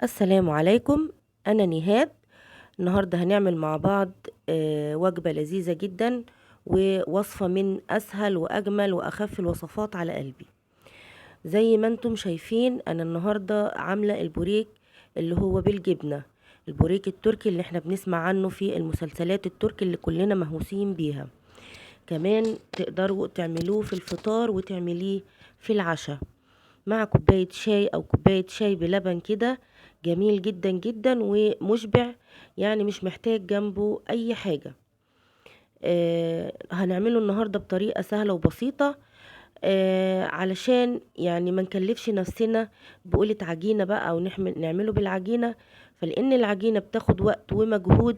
السلام عليكم. أنا نهاد. النهاردة هنعمل مع بعض وجبة لذيذة جدا، ووصفة من أسهل وأجمل وأخف الوصفات على قلبي. زي ما انتم شايفين أنا النهاردة عاملة البوريك اللي هو بالجبنة، البوريك التركي اللي احنا بنسمع عنه في المسلسلات التركي اللي كلنا مهووسين بيها. كمان تقدروا تعملوه في الفطار وتعمليه في العشاء مع كوباية شاي أو كوباية شاي بلبن كده. جميل جدا جدا ومشبع، يعني مش محتاج جنبه أي حاجة. هنعمله النهاردة بطريقة سهلة وبسيطة، علشان يعني ما نكلفش نفسنا بقولة عجينة بقى أو نعمله بالعجينة، فلأن العجينة بتاخد وقت ومجهود.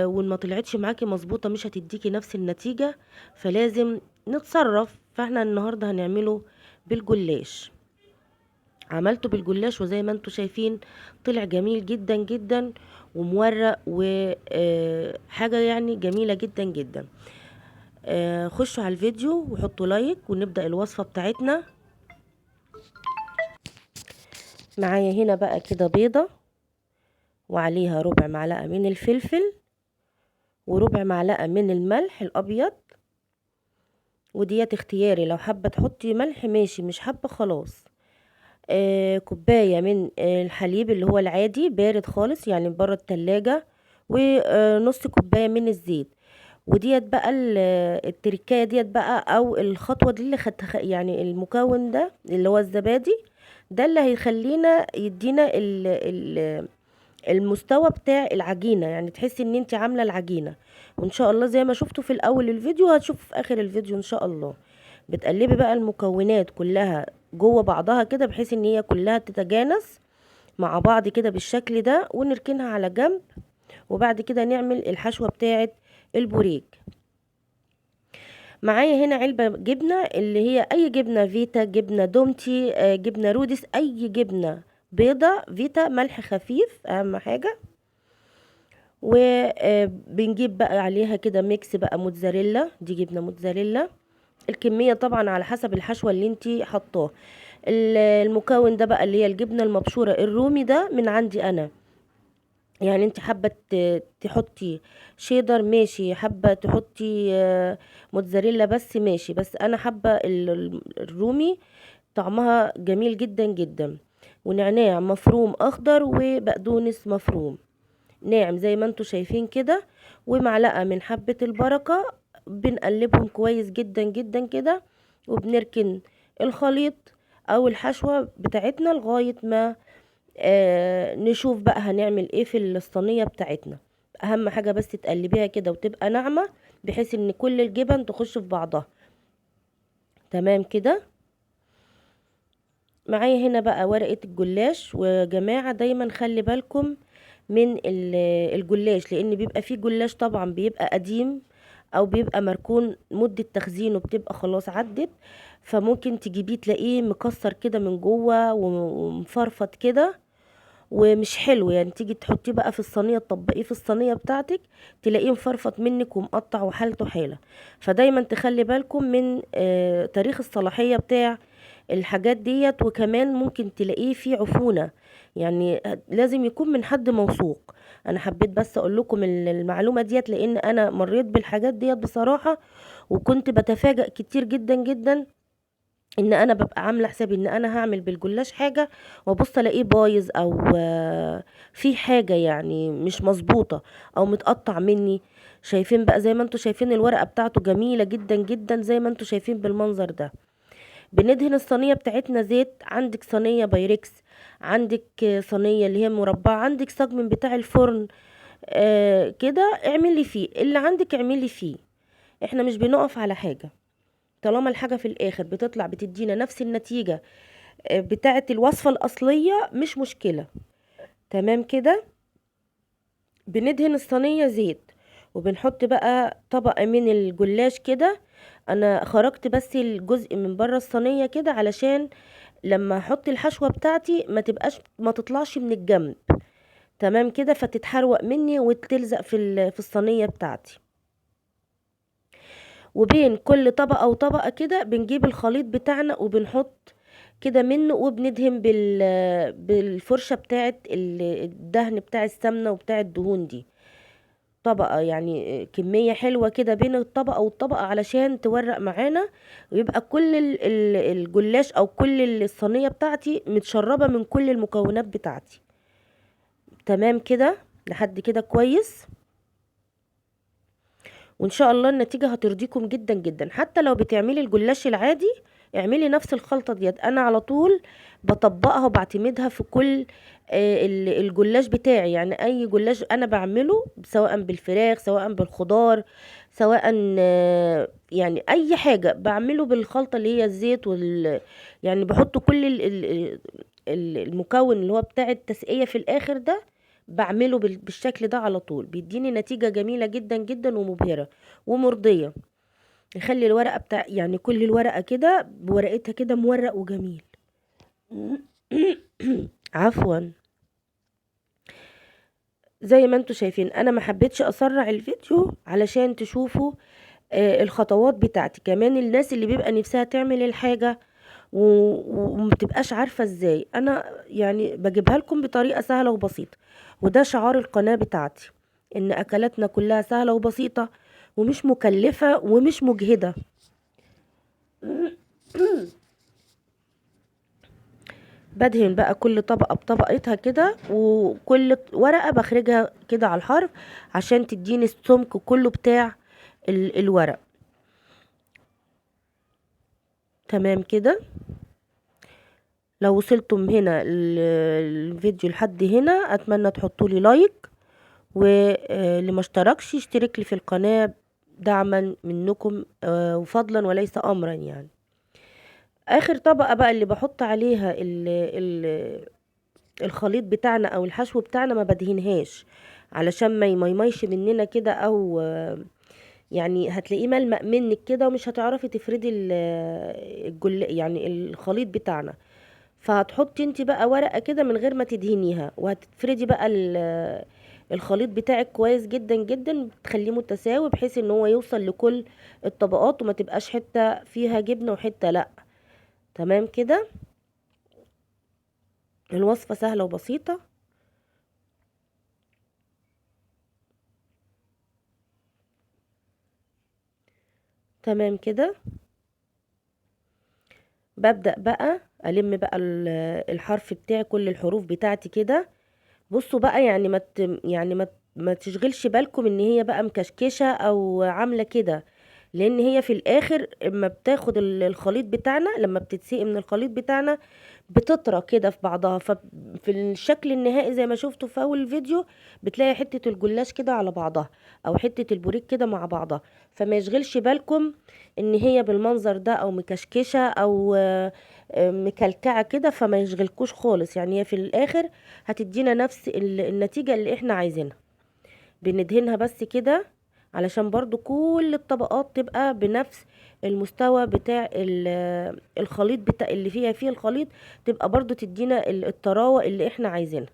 وإن ما طلعتش معاكي مظبوطة مش هتديكي نفس النتيجة، فلازم نتصرف. فاحنا النهاردة هنعمله بالجلاش. عملته بالجلاش وزي ما انتوا شايفين طلع جميل جدا جدا ومورق وحاجة يعني جميلة جدا جدا. خشوا على الفيديو وحطوا لايك ونبدأ الوصفة بتاعتنا. معايا هنا بقى كده بيضة، وعليها ربع معلقة من الفلفل، وربع معلقة من الملح الأبيض، وديت اختياري، لو حابة تحطي ملح ماشي، مش حابة خلاص. كوباية من الحليب اللي هو العادي بارد خالص يعني بره التلاجة، ونص كوباية من الزيت. وديت بقى التركاية ديت بقى او الخطوة دي اللي خدتها، يعني المكون ده اللي هو الزبادي ده اللي هيخلينا يدينا المستوى بتاع العجينة، يعني تحسي ان انت عاملة العجينة. وان شاء الله زي ما شفتوا في الاول الفيديو هتشوفوا في اخر الفيديو ان شاء الله. بتقلبي بقى المكونات كلها جوه بعضها كده بحيث ان هي كلها تتجانس مع بعض كده بالشكل ده، ونركنها على جنب. وبعد كده نعمل الحشوة بتاعة البوريك. معايا هنا علبة جبنة، اللي هي اي جبنة، فيتا، جبنة دومتي، جبنة رودس، اي جبنة بيضة، فيتا، ملح خفيف اهم حاجة. وبنجيب بقى عليها كده ميكس بقى موتزاريلا، دي جبنة موتزاريلا. الكمية طبعا على حسب الحشوة اللي انتي حطاه. المكون ده بقى اللي هي الجبنة المبشورة الرومي ده من عندي انا، يعني انت حابة تحطي شيدر ماشي، حابة تحطي موتزاريلا بس ماشي، بس انا حابة الرومي، طعمها جميل جدا جدا. ونعناع مفروم اخضر وبقدونس مفروم ناعم زي ما انتوا شايفين كده، ومعلقة من حبة البركة. بنقلبهم كويس جدا جدا كده، وبنركن الخليط او الحشوة بتاعتنا لغاية ما نشوف بقى هنعمل ايه في الصينية بتاعتنا. اهم حاجة بس تقلبيها كده وتبقى ناعمة بحيث ان كل الجبن تخش في بعضها. تمام كده. معايا هنا بقى ورقة الجلاش. وجماعة دايما خلي بالكم من الجلاش، لان بيبقى فيه جلاش طبعا بيبقى قديم او بيبقى مركون مدة تخزينه بتبقى خلاص عدت، فممكن تجيبيه تلاقيه مكسر كده من جوه ومفرفط كده ومش حلو، يعني تيجي تحطيه بقى في الصينيه تطبقيه في الصينيه بتاعتك تلاقيه مفرفط منك ومقطع وحالته حاله. فدايما تخلي بالكم من تاريخ الصلاحيه بتاع الحاجات ديت. وكمان ممكن تلاقيه فيه عفونه، يعني لازم يكون من حد موثوق. انا حبيت بس اقول لكم المعلومه ديت لان انا مريت بالحاجات ديت بصراحه، وكنت بتفاجأ كتير جدا جدا ان انا ببقى عامله حسابي ان انا هعمل بالجلاش حاجه، وابص الاقيه بايظ او في حاجه يعني مش مظبوطه او متقطع مني. شايفين بقى زي ما انتوا شايفين الورقه بتاعته جميله جدا جدا زي ما انتوا شايفين بالمنظر ده. بندهن الصينيه بتاعتنا زيت. عندك صينيه بايركس، عندك صينيه اللي هي مربعه، عندك صاج من بتاع الفرن، كده اعملي فيه اللي عندك اعملي فيه. احنا مش بنقف على حاجه طالما الحاجه في الاخر بتطلع بتدينا نفس النتيجه بتاعة الوصفة الأصلية، مش مشكلة. تمام كده. بندهن الصينية زيت، وبنحط بقى طبقة من الجلاش كده. انا خرجت بس الجزء من بره الصينية كده علشان لما احط الحشوة بتاعتي ما تطلعش من الجنب. تمام كده، فتتحروق مني وتلزق في الصينية بتاعتي. وبين كل طبقة وطبقة كده بنجيب الخليط بتاعنا وبنحط كده منه، وبندهن بالفرشة بتاعة الدهن بتاع السمنة وبتاع الدهون دي، طبقة يعني كمية حلوة كده بين الطبقة والطبقة علشان تورق معانا، ويبقى كل الجلاش او كل الصينية بتاعتي متشربة من كل المكونات بتاعتي. تمام كده، لحد كده كويس. وان شاء الله النتيجة هترضيكم جدا جدا. حتى لو بتعملي الجلاش العادي اعملي نفس الخلطة ديت، انا على طول بطبقها وبعتمدها في كل الجلاش بتاعي. يعني اي جلاش انا بعمله سواء بالفراخ سواء بالخضار سواء يعني اي حاجة بعمله بالخلطة اللي هي الزيت يعني بحط كل المكون اللي هو بتاع التسقية في الاخر ده، بعمله بالشكل ده على طول، بيديني نتيجة جميلة جدا جدا ومبهرة ومرضية. يخلي الورقة بتاع يعني كل الورقة كده بورقتها كده مورق وجميل. عفوا. زي ما انتوا شايفين انا ما حبيتش اسرع الفيديو علشان تشوفوا الخطوات بتاعتي. كمان الناس اللي بيبقى نفسها تعمل الحاجة ومتبقاش عارفة ازاي، انا يعني بجيبها لكم بطريقة سهلة وبسيطة. وده شعار القناة بتاعتي، ان اكلاتنا كلها سهلة وبسيطة ومش مكلفة ومش مجهدة. بدهن بقى كل طبقة بطبقتها كده، وكل ورقة بخرجها كده على الحرف عشان تديني السمك كله بتاع الورق. تمام كده. لو وصلتم هنا الفيديو لحد هنا اتمنى تحطوا لي لايك، واللي ما اشتركش يشترك لي في القناة دعما منكم وفضلا وليس امرا يعني. اخر طبقة بقى اللي بحط عليها الخليط بتاعنا او الحشو بتاعنا ما بدهنهاش علشان ما يميش مننا كده، او يعني هتلاقيه ملمق منك كده ومش هتعرفي تفردي يعني الخليط بتاعنا. فهتحطي انت بقى ورقة كده من غير ما تدهنيها، وهتفردي بقى الخليط بتاعك كويس جدا جدا، تخليه متساوي بحيث ان هو يوصل لكل الطبقات وما تبقاش حتة فيها جبنة وحتة لا. تمام كده. الوصفة سهلة وبسيطة. تمام كده. ببدأ بقى ألم بقى الحرف بتاعي كل الحروف بتاعتي كده. بصوا بقى يعني ما تشغلش بالكم ان هي بقى مكشكشة او عاملة كده، لان هي في الاخر اما بتاخد الخليط بتاعنا، لما بتتسقي من الخليط بتاعنا بتطرى كده في بعضها، ففي الشكل النهائي زي ما شفتوا في اول الفيديو بتلاقي حتة الجلاش كده على بعضها او حتة البوريك كده مع بعضها. فما يشغلش بالكم ان هي بالمنظر ده او مكشكشة او مكلكعة كده، فما يشغلكوش خالص. يعني هي في الاخر هتدينا نفس النتيجة اللي احنا عايزينها. بندهنها بس كده علشان برضو كل الطبقات تبقى بنفس المستوى بتاع الخليط بتاع اللي فيه الخليط، تبقى برضو تدينا الطراوة اللي احنا عايزينها،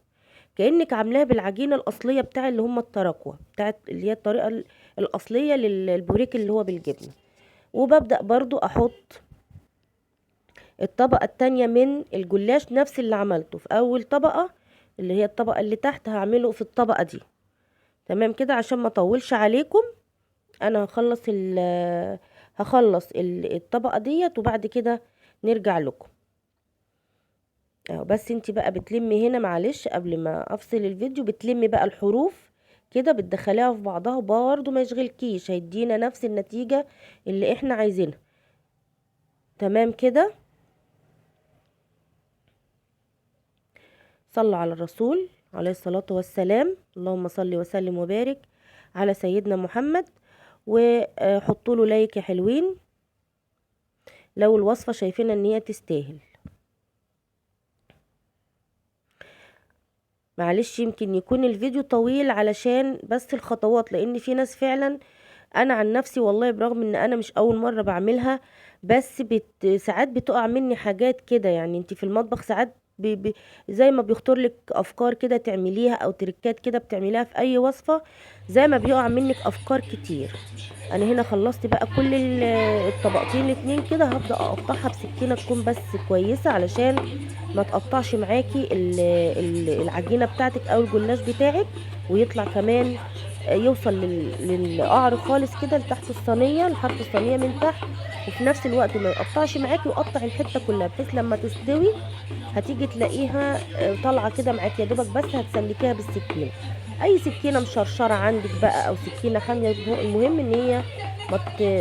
كأنك عاملاها بالعجينة الأصلية بتاع اللي هم التراكوة بتاعت اللي هي الطريقة الأصلية للبوريك اللي هو بالجبنة. وببدأ برضو أحط الطبقة التانية من الجلاش نفس اللي عملته في أول طبقة، اللي هي الطبقة اللي تحت هعمله في الطبقة دي. تمام كده. عشان ما اطولش عليكم انا هخلص الطبقة ديت وبعد كده نرجع لكم. اهو بس انت بقى بتلمي هنا، معلش قبل ما افصل الفيديو، بتلمي بقى الحروف كده بتدخليها في بعضها، وبرضه ما يشغلكيش هيدينا نفس النتيجة اللي احنا عايزينها. تمام كده. صلوا على الرسول عليه الصلاة والسلام. اللهم صل وسلم وبارك على سيدنا محمد. وحطوا له لايك يا حلوين لو الوصفة شايفين ان هي تستاهل. معلش يمكن يكون الفيديو طويل علشان بس الخطوات، لان في ناس فعلا، انا عن نفسي والله برغم ان انا مش اول مرة بعملها، بس ساعات بتقع مني حاجات كده. يعني انت في المطبخ ساعات زي ما بيخطر لك افكار كده تعمليها او تريكات كده بتعمليها في اي وصفة، زي ما بيقع منك افكار كتير. انا هنا خلصت بقى كل الطبقتين الاتنين كده، هبدأ اقطعها بسكينة تكون بس كويسة علشان ما تقطعش معاكي العجينة بتاعتك او الجلاش بتاعك، ويطلع كمان يوصل للقعر خالص كده لتحت الصينية، لحد الصينية من تحت، وفي نفس الوقت ما يقطعش معاكي ويقطع الحتة كلها، بحيث لما تستوي هتيجي تلاقيها طالعة كده معاكي يا دوبك، بس هتسلكيها بالسكينة، اي سكينة مشرشرة عندك بقى او سكينة حامية، المهم ان هي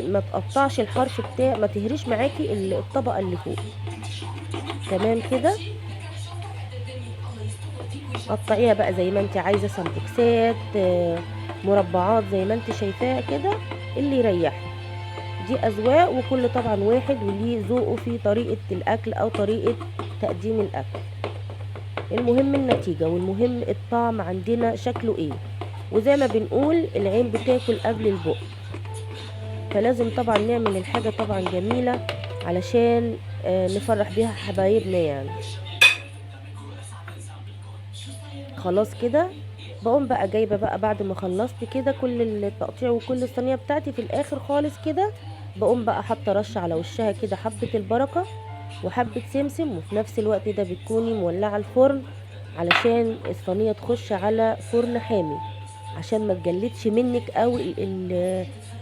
ما تقطعش الحرف بتاع، ما تهريش معاكي الطبقة اللي فوق. تمام كده، قطعيها بقى زي ما انت عايزه، سمبوكسات، مربعات، زي ما انت شايفاها كده، اللي يريحك. دي اذواق، وكل طبعا واحد وليه ذوقه في طريقه الاكل او طريقه تقديم الاكل. المهم النتيجه، والمهم الطعم عندنا شكله ايه، وزي ما بنقول العين بتاكل قبل البق، فلازم طبعا نعمل الحاجه طبعا جميله علشان نفرح بيها حبايبنا يعني. خلاص كده، بقوم بقى جايبه بقى بعد ما خلصت كده كل التقطيع وكل الصينيه بتاعتي، في الاخر خالص كده بقوم بقى حاطه رشه على وشها كده حبه البركه وحبه سمسم، وفي نفس الوقت ده بتكوني مولعه الفرن علشان الصينيه تخش على فرن حامي، عشان ما تجلدش منك، او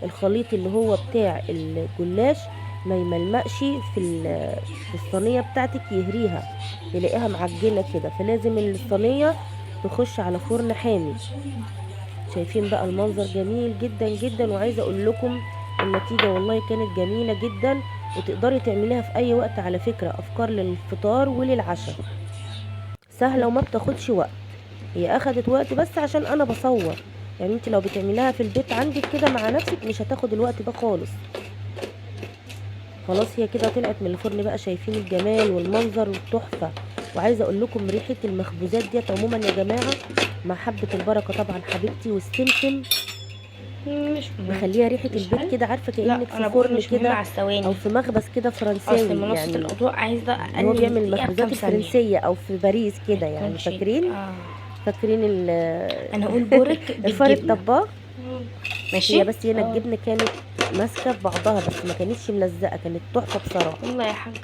الخليط اللي هو بتاع الجلاش ما يملمقش في الصينيه بتاعتك، يهريها تلاقيها معجنه كده، فلازم الصينيه تخش على فرن حامي. شايفين بقى المنظر جميل جدا جدا، وعايزه اقول لكم النتيجه والله كانت جميله جدا، وتقدري تعمليها في اي وقت على فكره، افكار للفطار وللعشاء، سهله وما بتاخدش وقت. هي اخدت وقت بس عشان انا بصور، يعني انت لو بتعمليها في البيت عندك كده مع نفسك مش هتاخد الوقت ده خالص. خلاص هي كده طلعت من الفرن بقى، شايفين الجمال والمنظر والتحفه. وعايزه اقول لكم ريحه المخبوزات ديت عموما يا جماعه، مع حبه البركه طبعا حبيبتي والسمسم، مش مهم. مخليها ريحه مش البيت حلو. كده، عارفه لا كانك في انا بقول فرن مش مهم كده على الثواني، او في مخبز كده اصل فرنساوي منصة يعني، الاضواء عايزة اللي هو اقلل بيعمل الدقيقة المخبوزات بكام ثانية الفرنسيه او في باريس ما كده يعني، تكونش فاكرين؟ اه. فاكرين انا اقول بورك الفار بالجبنة. الطباخ. هي ماشي بس هنا اه. الجبنه كانت ماسكه في بعضها، بس ما كانتش ملزقه، كانت تحفه بصراحه. يلا يا حاجة،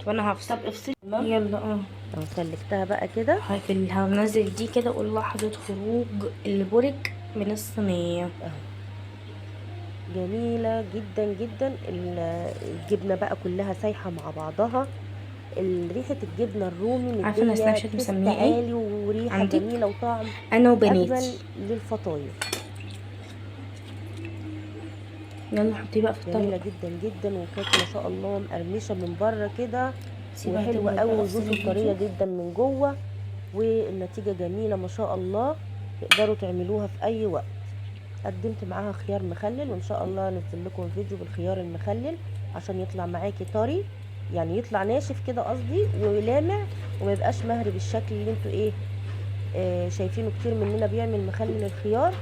طب انا هفصل. طب افصلي يلا اه. اهو سلكتها بقى كده. هنزل دي كده، اقول لحظة خروج البورك من الصينية. اهو جميله جدا جدا، الجبنه بقى كلها سايحه مع بعضها، ريحه الجبنه الرومي عارفة انا سناك مديه شات تست مسميه ايه عالي وريحه عندك؟ جميله وطعم انا وبناتي. اجمل للفطاير. يلا حطيه بقى في جميله الطبق. جدا جدا، وكانت ما شاء الله مقرمشه من بره كده، سيبها وحلوه تبرد قوي، بقى، افصل وجوسه طريه الفيديو. جدا من جوه، والنتيجه جميله ما شاء الله. تقدروا تعملوها في اي وقت. قدمت معاها خيار مخلل، وان شاء الله انزل لكم فيديو بالخيار المخلل عشان يطلع معاكي طري، يعني يطلع ناشف كده قصدي، ولامع، وما يبقاش مهري بالشكل اللي انتوا ايه شايفينه. كتير مننا بيعمل مخلل الخيار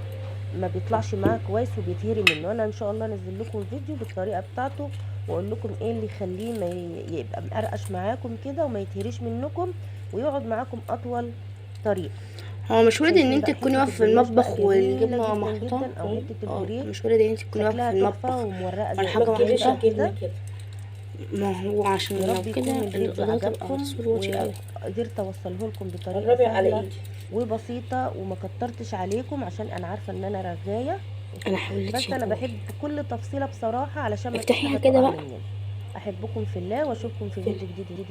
ما بيطلعش معاه كويس وبيتهري منه. انا ان شاء الله انزل لكم فيديو بالطريقه بتاعته، واقول لكم ايه اللي يخليه ما يبقى مقرقش معاكم كده وما يتهريش منكم، ويقعد معاكم اطول طريقه. هو مش ورد ان شايفين انت بقى تكوني حته واقفه في الجلاش بقى المطبخ جميله والجبنه جدا محطوطه جدا، او حته اه. البوريك مش ورد ان انت تكوني واقفه شكلها في تحفه المطبخ ومورقه على زي حاجه القشطه كده. محطوطه. ما هو عشان يا لو رب كده يكون الفيديو الاضاءه تبقى عجبكم، صوتي قوي. وقدرت اوصله لكم بطريقه قربي على سهله ايدي. وبسيطه، وما كترتش عليكم عشان انا عارفه ان انا رغايه، انا حاولتش بس انا اطول. بحب كل تفصيله بصراحه علشان ما فيش افتحيها حاجه كده تقع بقى. مننا. احبكم في الله، واشوفكم في فيديو جديد.